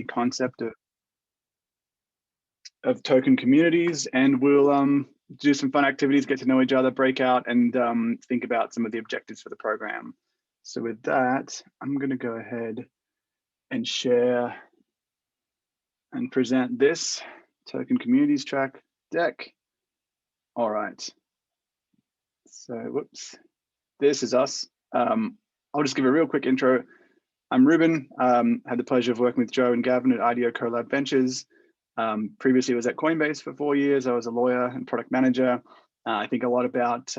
concept of token communities, and we'll do some fun activities, get to know each other, break out, and think about some of the objectives for the program. So with that, I'm going to go ahead and share and present this token communities track deck. All right. So, whoops, this is us. I'll just give a real quick intro. I'm Ruben. Had the pleasure of working with Joe and Gavin at IDEO CoLab Ventures. Previously was at Coinbase for 4 years. I was a lawyer and product manager. I think a lot about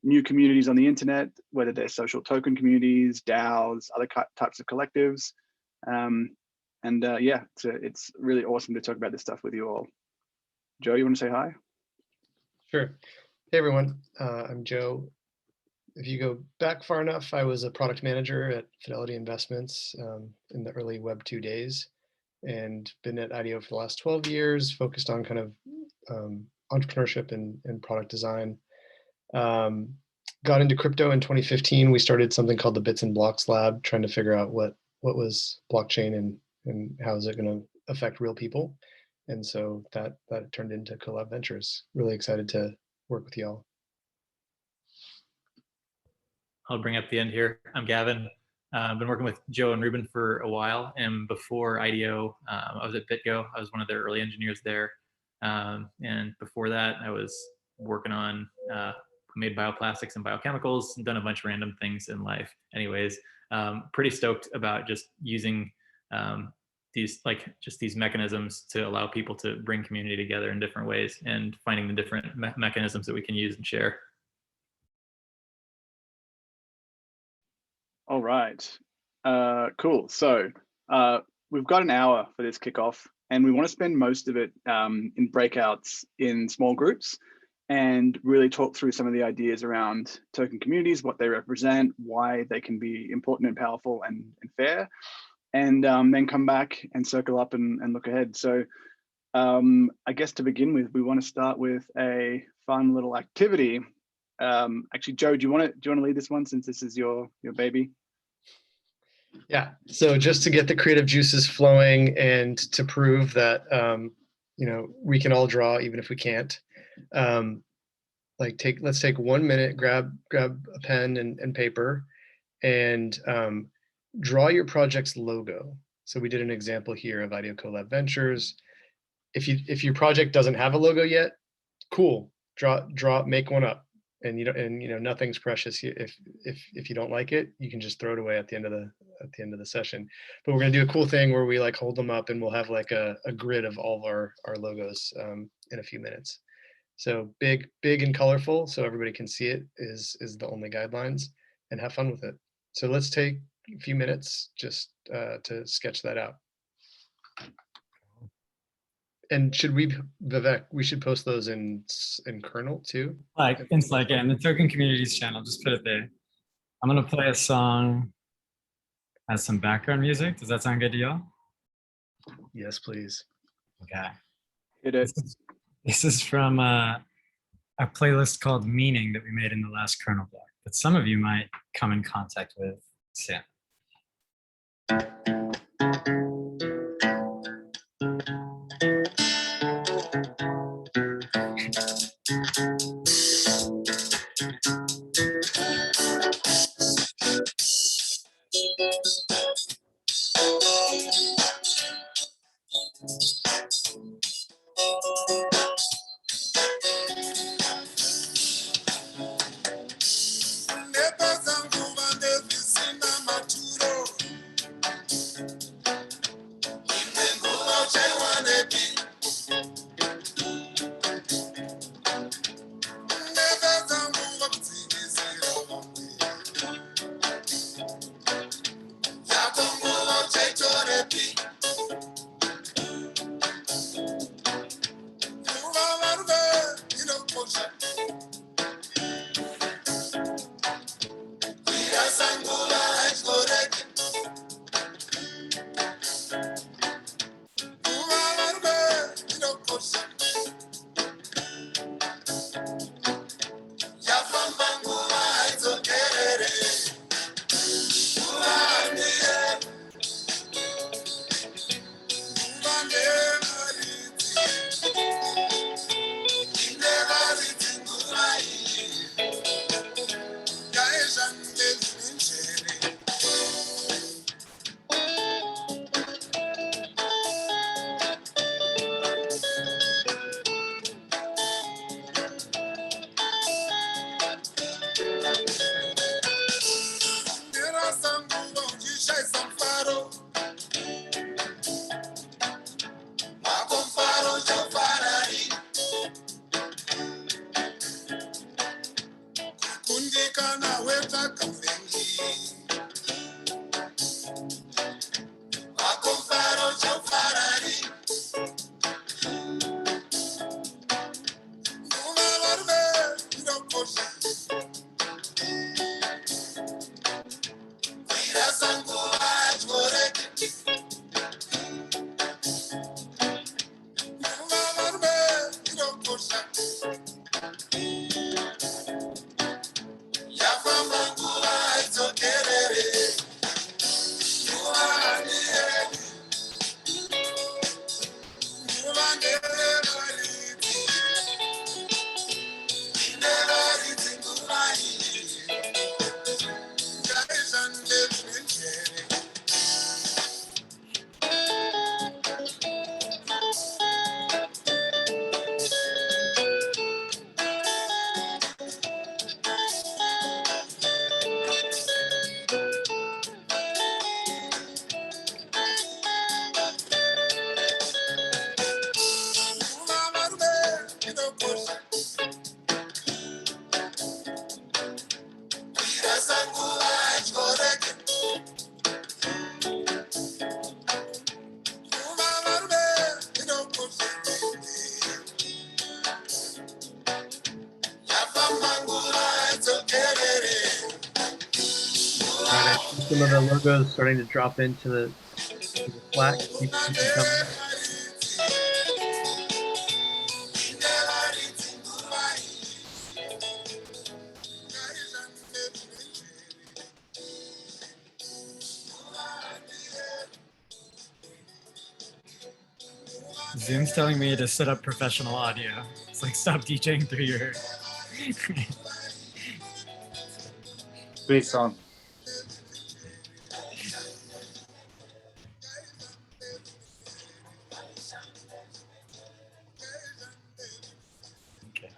new communities on the internet, whether they're social token communities, DAOs, other types of collectives. Yeah, it's really awesome to talk about this stuff with you all. Joe, you want to say hi? Sure. Hey, everyone. I'm Joe. If you go back far enough, I was a product manager at Fidelity Investments in the early Web 2 days, and been at IDEO for the last 12 years, focused on kind of entrepreneurship and product design. Got into crypto in 2015. We started something called the Bits and Blocks Lab, trying to figure out what was blockchain and how is it going to affect real people. And so that turned into CoLab Ventures. Really excited to work with y'all. I'll bring up the end here. I'm Gavin. I've been working with Joe and Ruben for a while, and before IDEO, I was at BitGo. I was one of their early engineers there. And before that, I was working on made bioplastics and biochemicals and done a bunch of random things in life. Anyways, pretty stoked about just using these mechanisms to allow people to bring community together in different ways and finding the different mechanisms that we can use and share. All right, cool. So we've got an hour for this kickoff, and we want to spend most of it in breakouts in small groups and really talk through some of the ideas around token communities, what they represent, why they can be important and powerful and fair, and then come back and circle up and look ahead. So I guess to begin with, we want to start with a fun little activity. Actually, Joe, do you want to lead this one, since this is your baby? Yeah. So just to get the creative juices flowing and to prove that we can all draw even if we can't. Let's take 1 minute, grab a pen and paper, and draw your project's logo. So we did an example here of IDEO CoLab Ventures. If your project doesn't have a logo yet, cool. Make one up. And nothing's precious. If you don't like it, you can just throw it away at the end of the session. But we're gonna do a cool thing where we hold them up, and we'll have a grid of all of our logos in a few minutes. So big and colorful, so everybody can see it is the only guidelines, and have fun with it. So let's take a few minutes just to sketch that out. And Vivek, we should post those in kernel too? In Slack, yeah, in the Token Communities channel, just put it there. I'm gonna play a song as some background music. Does that sound good to y'all? Yes, please. Okay. It is. This is from a playlist called Meaning that we made in the last kernel block that some of you might come in contact with soon. some of the logos starting to drop into the Slack. Keep them coming. Zoom's telling me to set up professional audio. It's like stop DJing through your. Great song. Okay.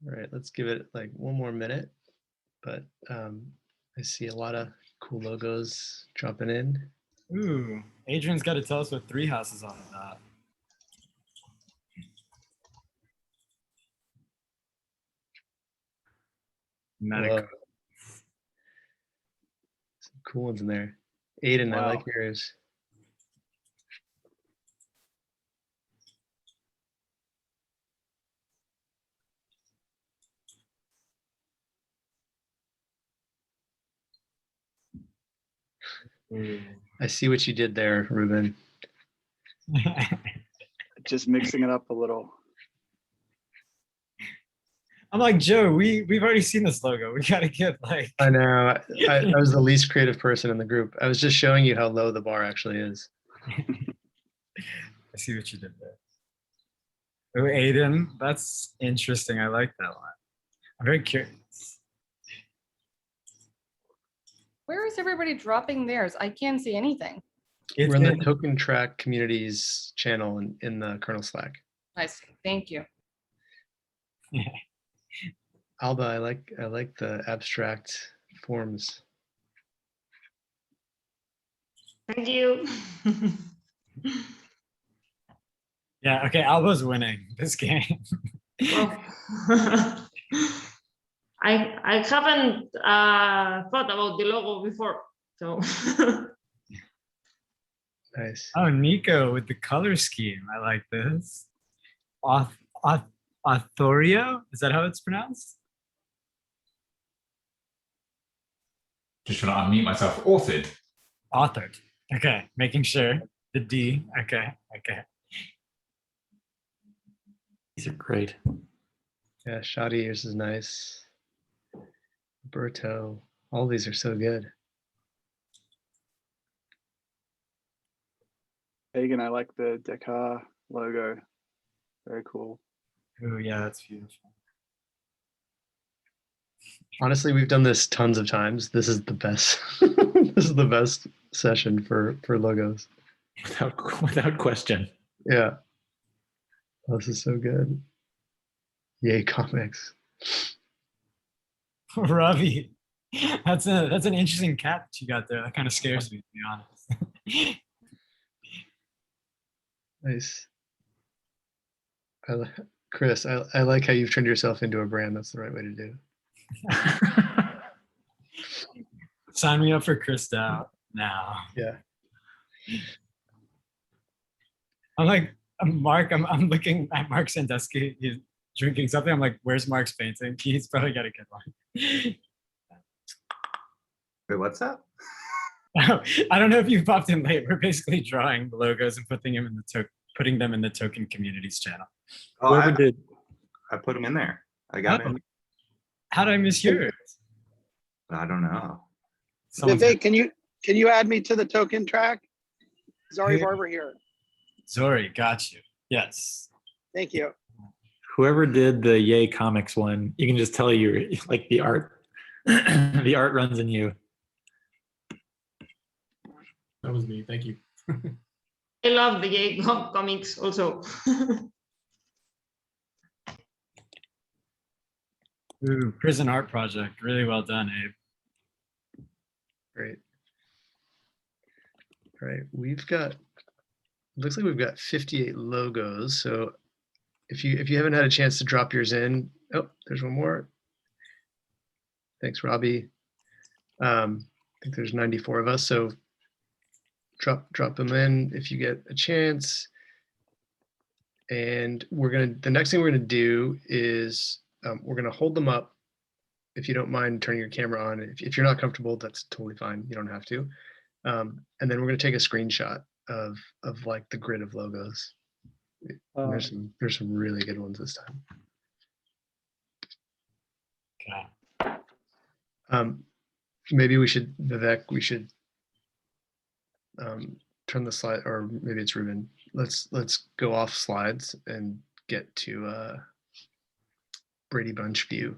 All right, let's give it like one more minute. But I see a lot of cool logos dropping in. Ooh, Adrian's got to tell us what 3 houses on that. Medical. Whoa. Some cool ones in there. Aiden, I Wow. like yours. Ooh. I see what you did there, Ruben. Just mixing it up a little. I'm like, Joe, we've already seen this logo. We gotta get like. I know. I was the least creative person in the group. I was just showing you how low the bar actually is. I see what you did there. Oh, Aiden, that's interesting. I like that one. I'm very curious. Where is everybody dropping theirs? I can't see anything. We're in the Token Track Communities channel in the kernel Slack. I see. Thank you. Alba, I like the abstract forms. Thank you. Yeah, okay, Alba's winning this game. Well, I haven't thought about the logo before, so. Nice. Oh, Nico with the color scheme. I like this. Authorio? Is that how it's pronounced? Just trying to unmute myself. Authored. Authored. Okay, making sure. The D. Okay, okay. These are great. Yeah, Shadi, yours is nice. Berto, all these are so good. Hagen, I like the Dakar logo. Very cool. Oh, yeah, that's beautiful. Honestly, we've done this tons of times. This is the best. This is the best session for logos. Without question. Yeah. Oh, this is so good. Yay, comics. Ravi, that's an interesting cat that you got there. That kind of scares me, to be honest. Nice. Chris, I like how you've turned yourself into a brand. That's the right way to do. Sign me up for Chris Dow now. Yeah. I'm like, Mark, I'm looking at Mark Sandusky. He's drinking something. I'm like, where's Mark's painting? He's probably got a good one. Wait, what's that? I don't know if you popped in late. We're basically drawing the logos and putting them in the token communities channel. Oh, Whoever did. I put them in there. I got Oh. it. How did I miss yours? I don't know. Someone's Vivek, can you add me to the token track? Zari Here. Barber here. Zori, got you. Yes. Thank you. Whoever did the Yay Comics one, you can just tell you're like the art. The art runs in you. That was me. Thank you. I love the gay comics also. Ooh, prison art project. Really well done, Abe. Great. All right, looks like we've got 58 logos. So if you haven't had a chance to drop yours in, oh, there's one more. Thanks, Robbie. I think there's 94 of us, so drop them in if you get a chance. And the next thing we're gonna do is we're gonna hold them up. If you don't mind turning your camera on, if you're not comfortable, that's totally fine. You don't have to. And then we're gonna take a screenshot of like the grid of logos. And there's some really good ones this time. Okay. Maybe we should, Vivek, we should turn the slide, or maybe it's Ruben. Let's go off slides and get to Brady Bunch view.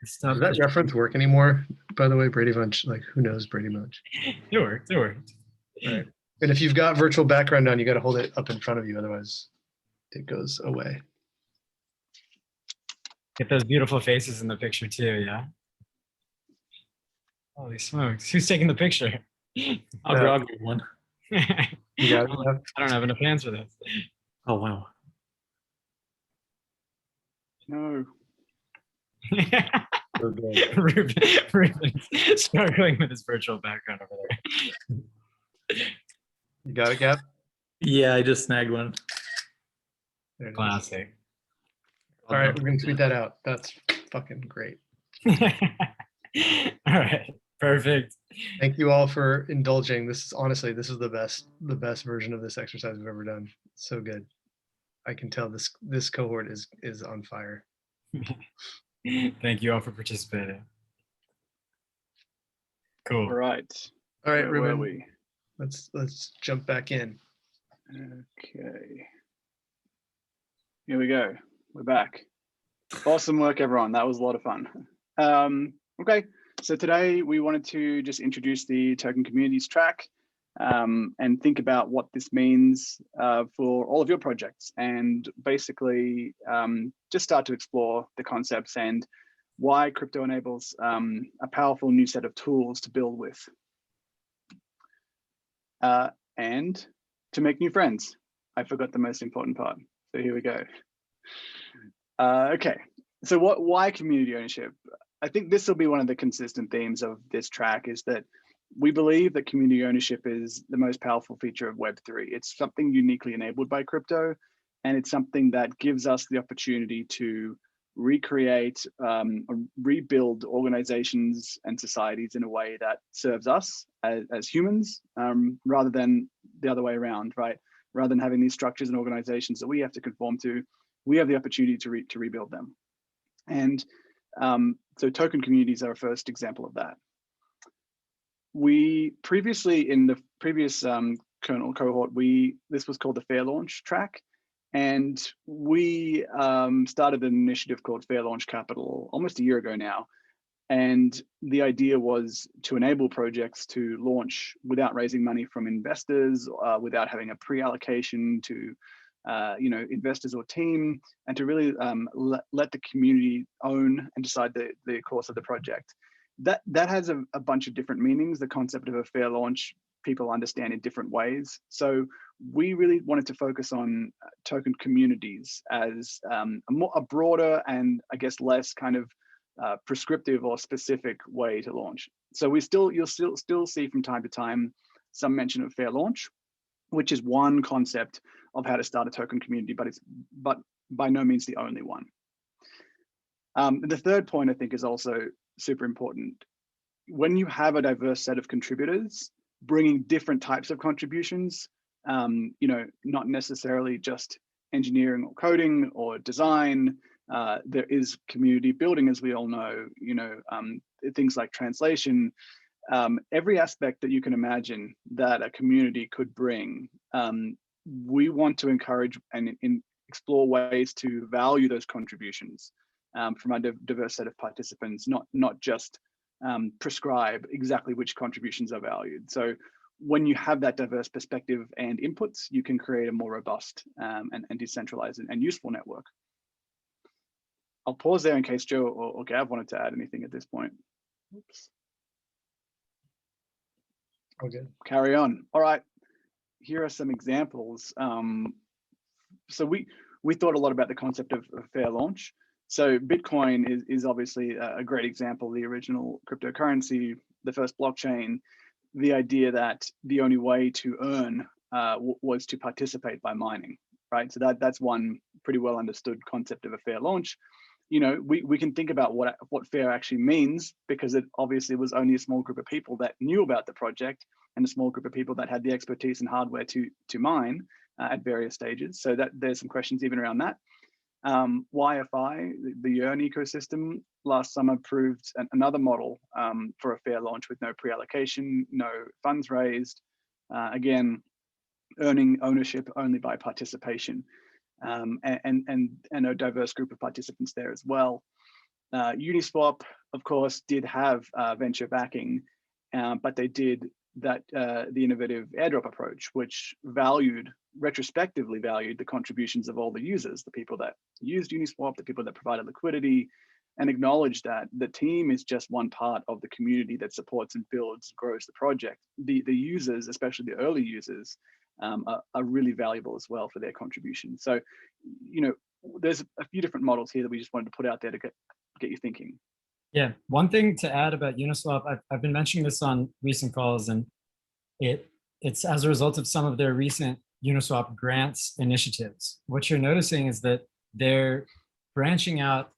Stop Does that reference work anymore? By the way, Brady Bunch, like who knows Brady Bunch? It worked. It worked. Right. And if you've got virtual background on, you got to hold it up in front of you, otherwise it goes away. Get those beautiful faces in the picture too, yeah? Holy smokes. Who's taking the picture? I'll grab one. You got it? I don't have enough hands for this. Oh, wow. No. Ruben's struggling with his virtual background over there. You got it, Gab? Yeah, I just snagged one. There it is. Classic. All right, we're gonna tweet that out. That's fucking great. All right, perfect. Thank you all for indulging. This is honestly, this is the best version of this exercise we've ever done. So good. I can tell this cohort is on fire. Thank you all for participating. Cool. All right. All right, Where were Ruben, we? let's jump back in. Okay. Here we go. We're back. Awesome work, everyone. That was a lot of fun. Okay, so today we wanted to just introduce the Token Communities track and think about what this means for all of your projects, and basically just start to explore the concepts and why crypto enables a powerful new set of tools to build with. And to make new friends. I forgot the most important part. So here we go. Okay, so why community ownership? I think this will be one of the consistent themes of this track, is that we believe that community ownership is the most powerful feature of Web3. It's something uniquely enabled by crypto, and it's something that gives us the opportunity to recreate, rebuild organizations and societies in a way that serves us as humans, rather than the other way around, right? Rather than having these structures and organizations that we have to conform to, we have the opportunity to rebuild them. And so token communities are a first example of that. We previously, in the previous kernel cohort, this was called the Fair Launch track. And we started an initiative called Fair Launch Capital almost a year ago now. And the idea was to enable projects to launch without raising money from investors, without having a pre-allocation to investors or team, and to really let the community own and decide the course of the project. That has a bunch of different meanings. The concept of a fair launch, people understand in different ways. So we really wanted to focus on token communities as a broader and I guess less kind of prescriptive or specific way to launch. So you'll still see from time to time some mention of fair launch, which is one concept of how to start a token community, but by no means the only one. The third point I think is also super important. When you have a diverse set of contributors bringing different types of contributions, not necessarily just engineering or coding or design, there is community building, as we all know, things like translation, every aspect that you can imagine that a community could bring. We want to encourage and explore ways to value those contributions from a diverse set of participants, not just prescribe exactly which contributions are valued. So when you have that diverse perspective and inputs, you can create a more robust and decentralized and useful network. I'll pause there in case Joe or Gav wanted to add anything at this point. Oops. Okay. Carry on. All right. Here are some examples. So we thought a lot about the concept of fair launch. So Bitcoin is obviously a great example, the original cryptocurrency, the first blockchain. The idea that the only way to earn was to participate by mining. right? So that's one pretty well understood concept of a fair launch. You know, we can think about what fair actually means, because it obviously was only a small group of people that knew about the project and a small group of people that had the expertise and hardware to mine at various stages. So that there's some questions even around that. YFI, the Yearn ecosystem, last summer proved another model for a fair launch with no pre-allocation, no funds raised. Again, earning ownership only by participation, and a diverse group of participants there as well. Uniswap, of course, did have venture backing, but they did that the innovative airdrop approach, which retrospectively valued the contributions of all the users, the people that used Uniswap, the people that provided liquidity, and acknowledged that the team is just one part of the community that supports and builds, grows the project. The users, especially the early users, are really valuable as well for their contribution. So, you know, there's a few different models here that we just wanted to put out there to get you thinking. Yeah, one thing to add about Uniswap, I've been mentioning this on recent calls, and it's as a result of some of their recent Uniswap grants initiatives. What you're noticing is that they're branching out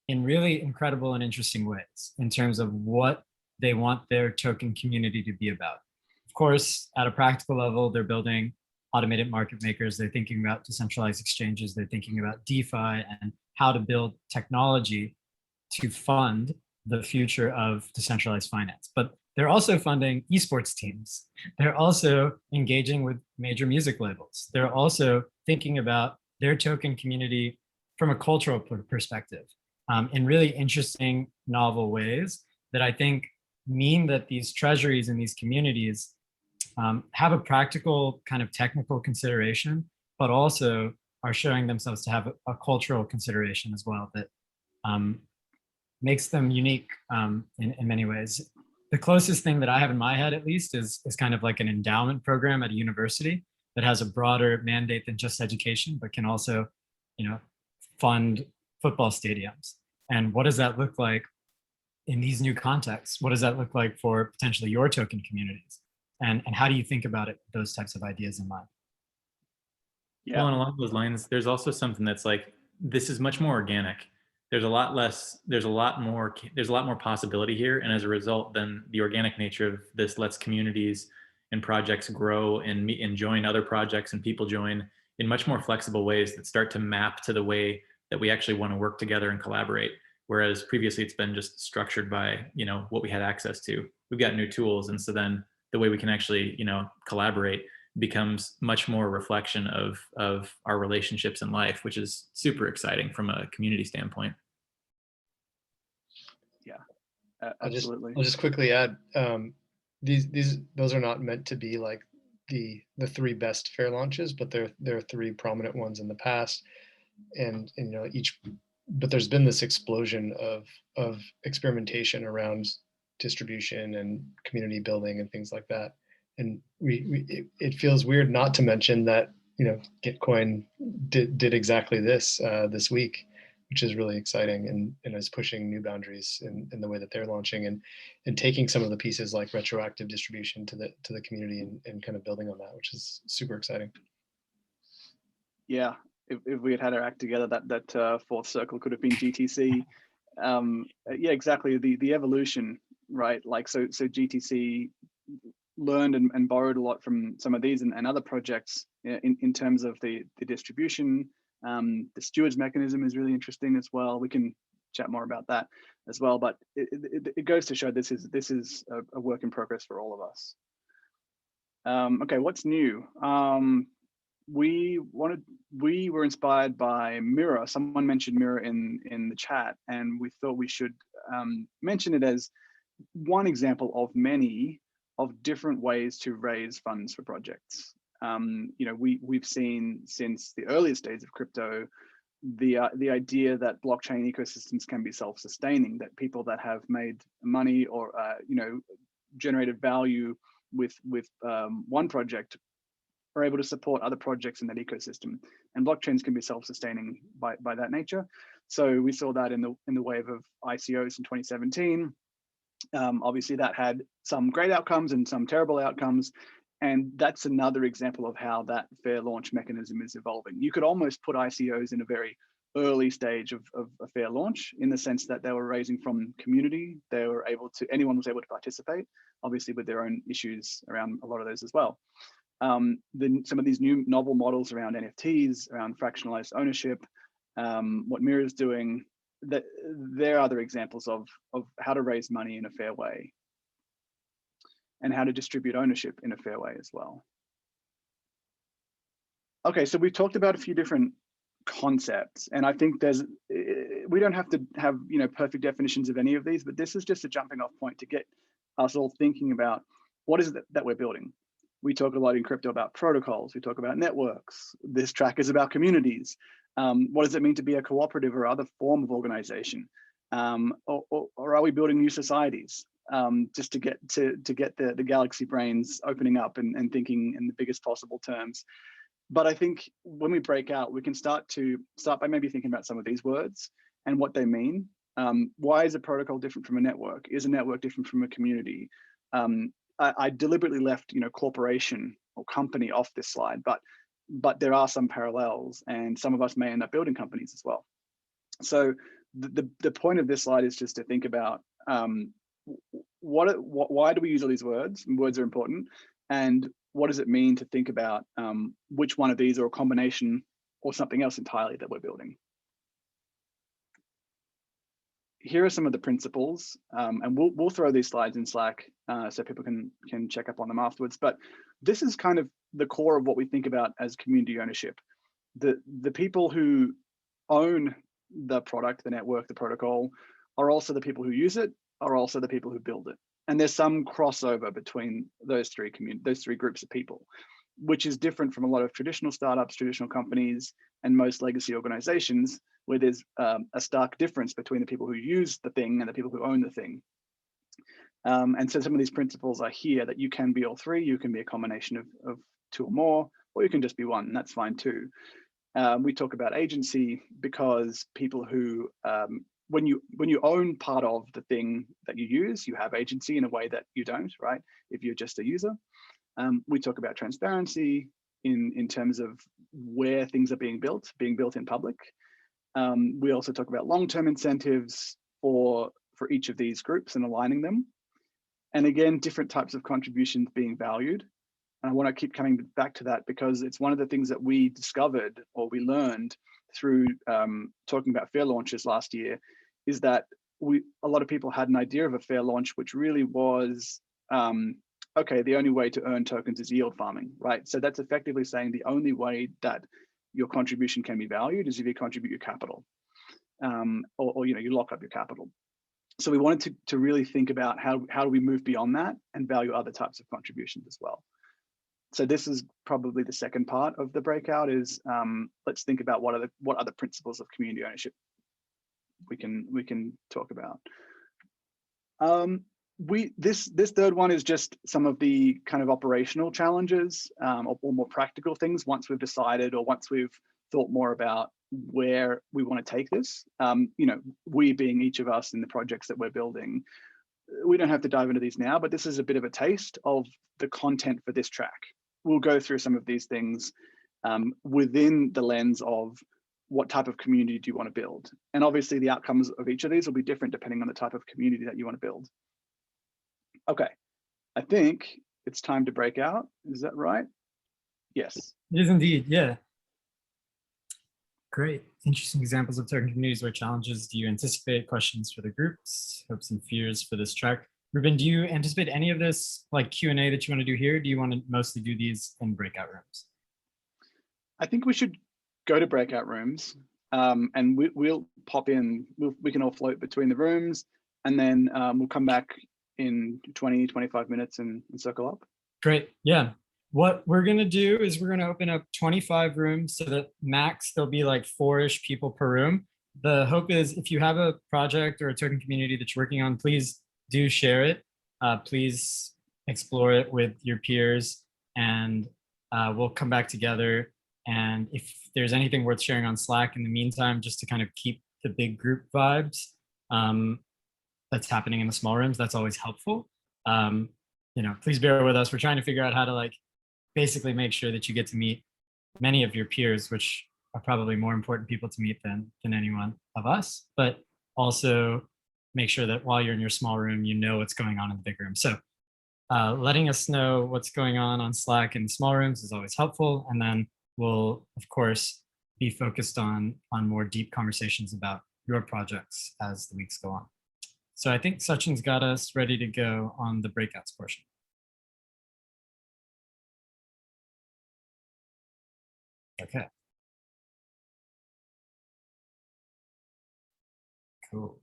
in really incredible and interesting ways in terms of what they want their token community to be about. Of course, at a practical level, they're building automated market makers. They're thinking about decentralized exchanges. They're thinking about DeFi and how to build technology to fund the future of decentralized finance. But they're also funding esports teams. They're also engaging with major music labels. They're also thinking about their token community from a cultural perspective in really interesting, novel ways that I think mean that these treasuries and these communities have a practical kind of technical consideration, but also are showing themselves to have a cultural consideration as well that makes them unique in many ways. The closest thing that I have in my head, at least, is kind of like an endowment program at a university that has a broader mandate than just education, but can also, you know, fund football stadiums. And what does that look like in these new contexts? What does that look like for potentially your token communities? And how do you think about it, those types of ideas in mind? Yeah. Well, and along those lines, there's also something that's like, this is much more organic. There's a lot more possibility here. And as a result, then the organic nature of this lets communities and projects grow and meet and join other projects, and people join in much more flexible ways that start to map to the way that we actually want to work together and collaborate. Whereas previously it's been just structured by, you know, what we had access to. We've got new tools. And so then the way we can actually, you know, collaborate becomes much more a reflection of our relationships in life, which is super exciting from a community standpoint. Yeah, absolutely. I'll just quickly add, those are not meant to be like the three best fair launches, but there are three prominent ones in the past, and you know, but there's been this explosion of experimentation around distribution and community building and things like that. And it feels weird not to mention that, you know, Gitcoin did exactly this this week, which is really exciting and is pushing new boundaries in the way that they're launching and taking some of the pieces like retroactive distribution to the community and kind of building on that, which is super exciting. Yeah, if we had our act together, that fourth circle could have been GTC. Yeah, exactly. The evolution, right? Like so GTC learned and borrowed a lot from some of these and other projects in terms of the distribution. The stewards mechanism is really interesting as well. We can chat more about that as well, but it goes to show this is a work in progress for all of us. Okay, what's new? We were inspired by Mirror. Someone mentioned Mirror in the chat, and we thought we should mention it as one example of many of different ways to raise funds for projects. You know, we've seen since the earliest days of crypto, the idea that blockchain ecosystems can be self-sustaining, that people that have made money or you know, generated value with one project are able to support other projects in that ecosystem, and blockchains can be self-sustaining by that nature. So we saw that in the wave of ICOs in 2017. Obviously that had some great outcomes and some terrible outcomes. And that's another example of how that fair launch mechanism is evolving. You could almost put ICOs in a very early stage of a fair launch, in the sense that they were raising from community. They were able to, anyone was able to participate, obviously with their own issues around a lot of those as well. Then some of these new novel models around NFTs, around fractionalized ownership, what Mira is doing, that there are other examples of how to raise money in a fair way and how to distribute ownership in a fair way as well. Okay, so we've talked about a few different concepts, and I think we don't have to have perfect definitions of any of these, but this is just a jumping off point to get us all thinking about what is it that we're building. We talk a lot in crypto about protocols, we talk about networks. This track is about communities. What does it mean to be a cooperative or other form of organization? Or are we building new societies? Just to get the galaxy brains opening up and thinking in the biggest possible terms. But I think when we break out, we can start by maybe thinking about some of these words and what they mean. Why is a protocol different from a network? Is a network different from a community? I deliberately left corporation or company off this slide, but there are some parallels, and some of us may end up building companies as well. So the point of this slide is just to think about why do we use all these words? Words are important, and what does it mean to think about which one of these, or a combination, or something else entirely that we're building. Here are some of the principles, and we'll throw these slides in Slack so people can check up on them afterwards. But this is kind of the core of what we think about as community ownership. The people who own the product, the network, the protocol, are also the people who use it, are also the people who build it. And there's some crossover between those three groups of people, which is different from a lot of traditional startups, traditional companies, and most legacy organizations, where there's a stark difference between the people who use the thing and the people who own the thing. And so some of these principles are here, that you can be all three. You can be a combination of two or more, or you can just be one, and that's fine too. We talk about agency because people who, when you own part of the thing that you use, you have agency in a way that you don't, right? If you're just a user. We talk about transparency in terms of where things are being built in public. We also talk about long-term incentives for each of these groups and aligning them. And again, different types of contributions being valued. And I want to keep coming back to that, because it's one of the things that we discovered, or we learned through talking about fair launches last year, is that a lot of people had an idea of a fair launch, which really was, okay, the only way to earn tokens is yield farming, right? So that's effectively saying the only way that your contribution can be valued is if you contribute your capital, or you lock up your capital. So we wanted to really think about how do we move beyond that and value other types of contributions as well. So this is probably the second part of the breakout, is let's think about what other principles of community ownership we can talk about. This third one is just some of the kind of operational challenges, or more practical things once we've decided, or once we've thought more about where we want to take this. We being each of us in the projects that we're building. We don't have to dive into these now, but this is a bit of a taste of the content for this track. We'll go through some of these things within the lens of what type of community do you want to build? And obviously the outcomes of each of these will be different depending on the type of community that you want to build. Okay, I think it's time to break out. Is that right? Yes. It is indeed, yeah. Great. Interesting examples of token communities. What challenges do you anticipate? Questions for the groups, hopes and fears for this track. Ruben, do you anticipate any of this like Q&A that you want to do here? Do you want to mostly do these in breakout rooms? I think we should go to breakout rooms, and we'll pop in. We can all float between the rooms, and then we'll come back in 20, 25 minutes and circle up. Great. Yeah. What we're going to do is we're going to open up 25 rooms, so that max there'll be like 4-ish people per room. The hope is if you have a project or a token community that you're working on, please do share it. Please explore it with your peers, and we'll come back together. And if there's anything worth sharing on Slack in the meantime, just to kind of keep the big group vibes that's happening in the small rooms, that's always helpful. Please bear with us. We're trying to figure out how to like basically make sure that you get to meet many of your peers, which are probably more important people to meet than anyone of us, but also make sure that while you're in your small room, you know what's going on in the big room. So letting us know what's going on Slack in small rooms is always helpful. And then we'll, of course, be focused on more deep conversations about your projects as the weeks go on. So I think Sachin's got us ready to go on the breakouts portion. Okay. Cool.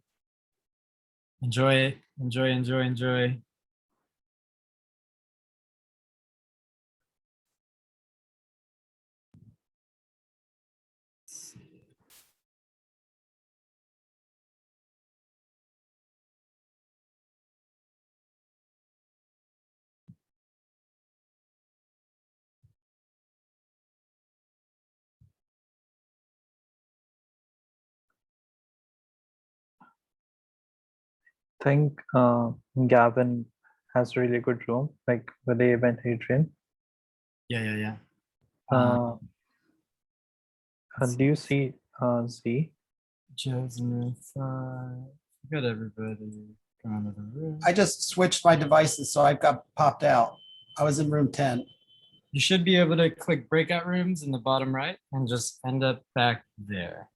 Enjoy, enjoy, enjoy, enjoy. Think Gavin has a really good room, like with the event Adrian. Yeah. Do you see Z? Joe's in room 5. Got everybody going to the room. I just switched my devices, so I got popped out. I was in room 10. You should be able to click breakout rooms in the bottom right and just end up back there.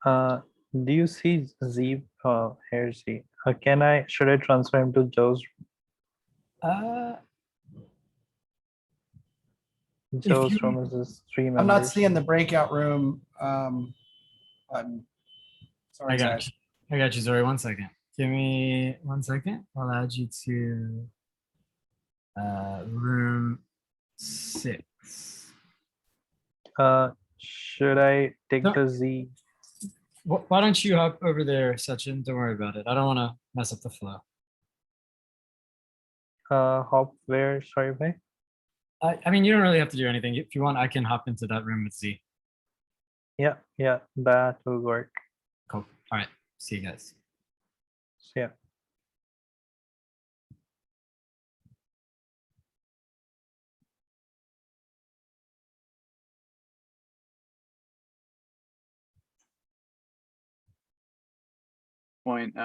Do you see Z? Here Z. Should I transfer him to Joe's room? Is this 3 members? I'm not seeing the breakout room. I'm sorry, guys. I got you, Zori. 1 second. Give me 1 second. I'll add you to room 6. Should I take the Z? Why don't you hop over there, Sachin? Don't worry about it. I don't want to mess up the flow. Hop where? Sorry, bhai. I mean, you don't really have to do anything. If you want, I can hop into that room with Z. Yeah, that will work. Cool. All right. See you guys. Yeah. Point.